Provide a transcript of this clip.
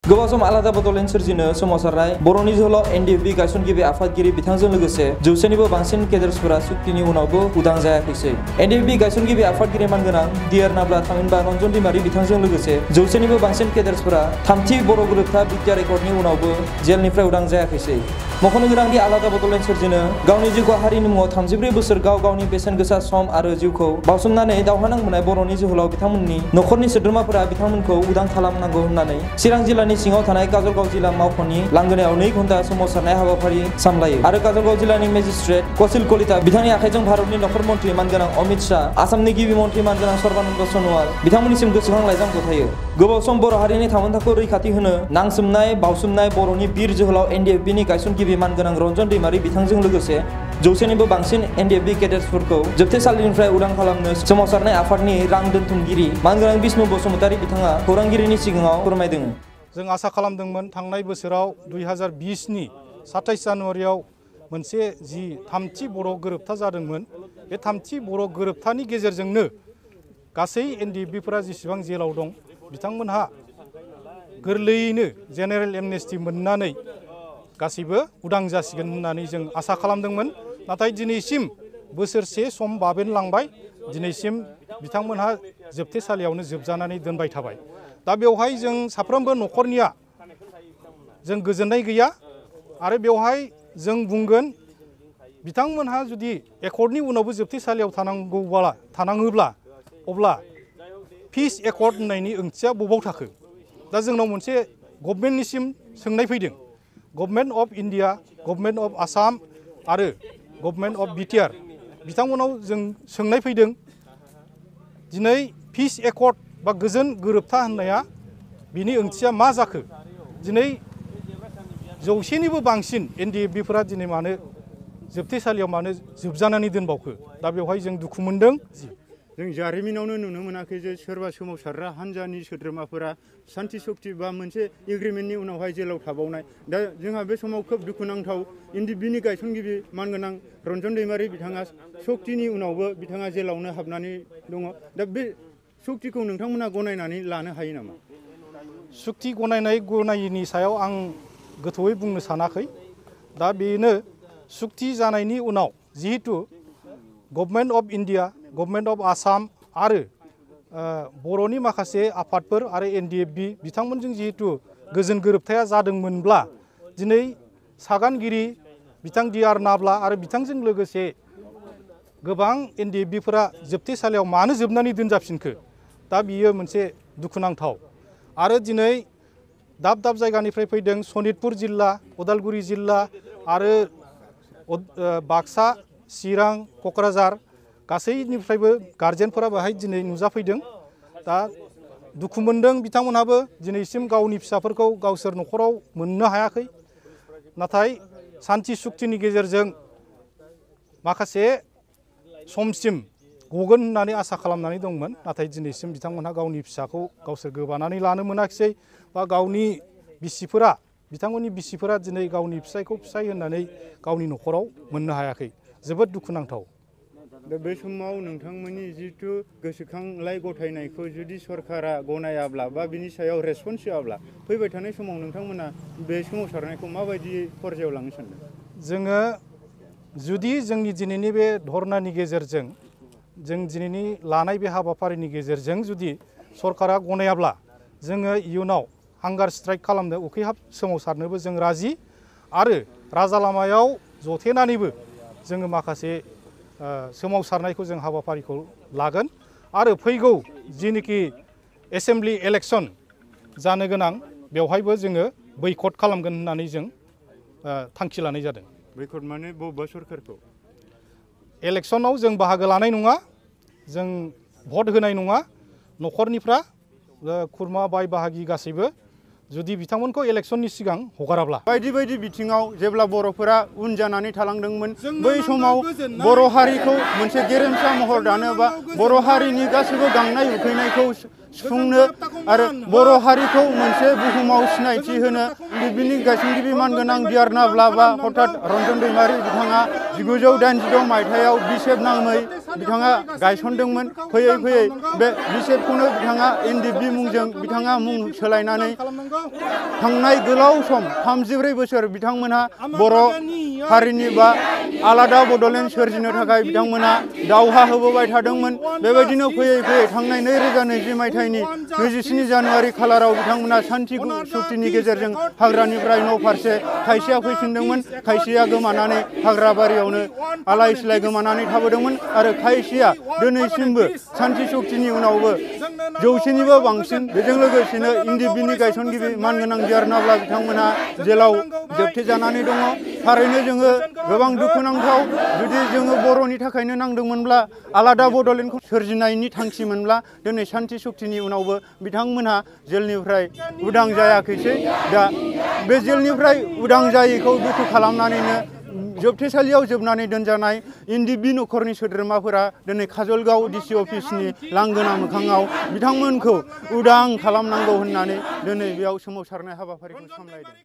गोबाव सम आलादा बड'लेण्ड सोरजिनो सोमावसारनाय बर'नि जोहोलाव एनडिएफबि गायसनगिरि आफादगिरि बिथांजों लोगोसे जौसेनिबो बांसिन केडेट्सफोरा सुक्तिनि उनावबो उदां जायाखैसै। एनडिएफबि गायसनगिरि आफादगिरि मानगोनां डिआर नाब्ला थामहिनबा रन्जन दैमारि बिथांजों लोगोसे जौसेनिबो बांसिन केडेट्सफोरा थामथि बर' गोरोबथा बिटिआर रेकर्डनि उनावबो जेलनिफ्राय उदां जायाखैसै। मख'नो गोनांदि आलादा बड'लेण्ड सोरजिनो गावनि जिउखौ हारिनि मुङाव 33 बोसोर गावनि बेसेन गोसा सम आरो जिउखौ बावसोमनानै दावहा नांबोनाय बर'नि जोहोलाव बिथांमोननि नखरनि सोद्रोमाफोरा बिथांमोनखौ उदां खालामनांगौ होननानै चिरां जिल्लानि सिङाव थानाय काजलगाव जिल्ला मावख'नि लांगोनायाव 2 घन्टा सोमावसारनाय हाबाफारि सामलायो आरो काजलगाव जिल्लानि मेजिस्ट्रेट कसिल कलिता बिथांनि आखाइजों भारतनि नखर मन्त्रि मानगोनां अमित शाह, आसामनि गिबि मन्त्रि मानगोनां सर्बानन्द सन'वाल बिथांमोननिसिम गोसोखां लाइजाम गथायो। गोबाव सम बर' हारिनि थामोन्थाखौ रैखाथि होनो नांसोमनाय बावसोमनाय बर'नि बिर जोहोलाव एनडिएफबिनि गायसनगिरि मानगोनां रन्जन दैमारि बिथांजों लोगोसे जौसेनिबो बांसिन एनडिएफबि केडेट्सफोरखौ जोबथेसालिनिफ्राय उदां खालामनो सोमावसारनाय आफादनि रां दोनथुमगिरि मानगोनां बिष्णु बसुमतारी बिथाङा खौरांगिरिनि सिगाङाव फोरमायदों। जों आसा खालामदोंमोन थांनाय बोसोराव 2020नि 27 जानुवारियाव मोनसे जि थामथि बर' गोरोबथा जादोंमोन बे थामथि बर' गोरोबथानि गेजेरजोंनो गासै एनडिएफबिफोरा जेसेबां जेलाव दं बिथांमोनहा गोरलैयैनो जेनेरेल एमनेस्टि मोननानै गासैबो उदां जासिगोन होननानै जों आसा खालामदोंमोन। नाथाय दिनैसिम बोसोरसे सम बाबेनलांबाय, दिनैसिम बिथांमोनहा जोबथेसालियावनो जोबजानानै दोनबाय थाबाय। दा बेवहाय जों साफ्रोमबो न'खरनिया जों गोजोननाय गैया आरो बेवहाय जों बुंगोन बिथांमोनहा जुदि एकर्डनि उनावबो जोबथेसालियाव थानाङोब्ला अब्ला पिस एकर्ड होननायनि ओंथिया बबाव थाखो? दा जोंनाव मोनसे गभर्नमेन्टनिसिम सोंनाय फैदों। Government of India, government of Assam आरो गभर्नमेन्ट अफ बिटिआर बिथांमोनाव जों सोंनाय फैदों दिनै पिस एकर्ड बा गोजोन गोरोबथा होननाया बिनि ओंथिया मा जाखो? दिनै जौसेनिबो बांसिन एनडिएफबिफोरा दिनै मानो जोबथेसालियाव मानो जोबजानानै दोनबावखो? दा बेवहाय जों दुखु मोनदों। जों जारिमिनावनो नुनो मोनाखै जे सोरबा सोमावसारग्रा हान्जानि सोद्रोमाफोरा सान्ति सक्ति बा मोनसे एग्रिमेन्टनि उनावहाय जेलाव थाबावनाय। दा जोंहा बे समाव खोब दुखुनांथाव एनडिएफबिनि गायसनगिरि मानगोनां रन्जन दैमारि बिथाङा सक्तिनि उनावबो बिथाङा जेलावनो हाबनानै दङ। दा बे सक्तिखौ नोंथांमोना गनायनानै लानो हायो नामा? सक्ति गनायिनि सायाव आं गोथौयै बुंनो सानाखै। दा बेनो सक्ति जानायनि उनाव जिहेतु government of India, government of Assam आरो बर'नि माखासे आफादफोर आरो एनडिएफबि बिथांमोनजों जिहेतु गोजोन गोरोबथाया जादोंमोनब्ला दिनै सागानगिरि बिथां डिआर नाब्ला आरो बिथांजों लोगोसे गोबां एनडिएफबिफोरा जोबथेसालियाव मानो जोबनानै दोनजाफिनखो? दा बियो मोनसे दुखुनांथाव। आरो दिनै दाब दाब जायगानिफ्राय फैदों सनितपुर जिल्ला, उदालगुरि जिल्ला आरो बाक्सा, चिरां, क'क्राझार गासैनिफ्रायबो गार्जेनफोरा बेहाय दिनै नुजाफैदों। दा दुखु मोनदों बिथांमोनहाबो दिनैसिम गावनि फिसाफोरखौ गावसोर न'खराव मोननो हायाखै। नाथाय सान्ति सुक्तिनि गेजेरजों माखासे समसिम गगोन होननानै आसा खालामनानै दंमोन। नाथाय दिनैसिम बिथांमोनहा गावनि फिसाखौ गावसोर गोबानानै लानो मोनाखिसै बा गावनि बिसिफोरा बिथांमोननि बिसिफोरा दिनै गावनि फिसायखौ फिसाय होननानै गावनि न'खराव मोननो हायाखै। जोबोद दुखुनांथाव। दा बे समाव नोंथांमोननि जिथु गोसोखांलाय गथायनायखौ जुदि सरकारा गनायाब्ला बा बिनि सायाव रेसपन्स होआब्ला फैबाय थानाय समाव नोंथांमोना बे सोमावसारनायखौ माबायदि पर्यायाव लांनो सानदों? जोङो जुदि जोंनि दिनैनि बे धर्नानि गेजेरजों जों दिनैनि लानाय बे हाबाफारिनि गेजेरजों जुदि सरकारा गनायाब्ला जोङो इयुनाव हांगार स्ट्राइक खालामनो उखैहाब सोमावसारनोबो जों राजि आरो राजा लामायाव जथेनानैबो जोङो माखासे सोमावसारनायखौ जों हाबाफारिखौ लागोन आरो फैगौ जिनोखि एसेम्बलि इलेक्सन जानो गोनां बेवहायबो जोङो बैकट खालामगोन होननानै जों थांखि लानाय जादों। बैकट माने बबेबा सरकारखौ? इलेक्सनाव जों बाहागो लानाय नङा, जों भट होनाय नङा। न'खरनिफ्रा खुरमा बाय बाहागि गासैबो जुदि बिथांमोनखौ इलेक्सननि सिगां हगाराब्ला बायदि बायदि बिथिङाव जेब्ला बर'फोरा उन जानानै थालांदोंमोन बै समाव बर' हारिखौ मोनसे गेरेमसा महर दानो बा बर' हारिनि गासैबो गांनाय उखैनायखौ सुफुंनो आरो बर' हारिखौ मोनसे बुहुमाव सिनायथि होनो बिनि गायसनगिरि मानगोनां दियार नाब्ला बा हठात रन्जन दैमारि बिथाङा 1986 मायथाइयाव बिसेफ नामै बिथाङा गायसनदोंमोन। फैयै फैयै बे बिसेफखौनो बिथाङा एनडिएफबि मुंजों बिथाङा मुं सोलायनानै थांनाय गोलाव सम 34 बोसोर बिथांमोनहा बर' हारिनि बा आलादा बड'लेण्ड सोरजिनो थाखाय बिथांमोनहा दावहा होबोबाय थादोंमोन। बेबायदिनो फैयै फैयै थांनाय 2020 मायथाइनि 27 जानुवारि खालाराव बिथांमोनहा सान्थि सुक्तिनि गेजेरजों हाग्रानिफ्राय न' फारसे खायसेया फैफिनदोंमोन, खायसेया गोमानानै हाग्रा बारियावनो आलाय सिलाय गोमानानै थाबोदोंमोन आरो खायसेया दिनैसिमबो सान्थि सुक्तिनि उनावबो 100निबो बांसिन बेजों लोगोसेनो एनडिएफबिनि गायसनगिरि मानगोनां दियार नाब्ला बिथांमोनहा जेलाव जोबथेजानानै दङ। थारैनो जोङो गोबां दुखुनांथाव, जुदि जोङो बर'नि थाखायनो नांदोंमोनब्ला आलादा बड'लेण्डखौ सोरजिनायनि थांखिमोनब्ला दिनै सान्थि सुक्तिनि उनावबो बिथांमोनहा जेलनिफ्राय उदां जायाखैसै। दा बे जेलनिफ्राय उदां जायैखौ दुखु खालामनानैनो जोबथेसालियाव जोबनानै दोनजानाय एनडिएफबि न'खरनि सोद्रोमाफोरा दिनै काजलगाव डिसि अफिसनि लांगोना मोखाङाव बिथांमोनखौ उदां खालामनांगौ होननानै दिनै बेयाव सोमावसारनाय हाबाफारिखौ सामलायदों।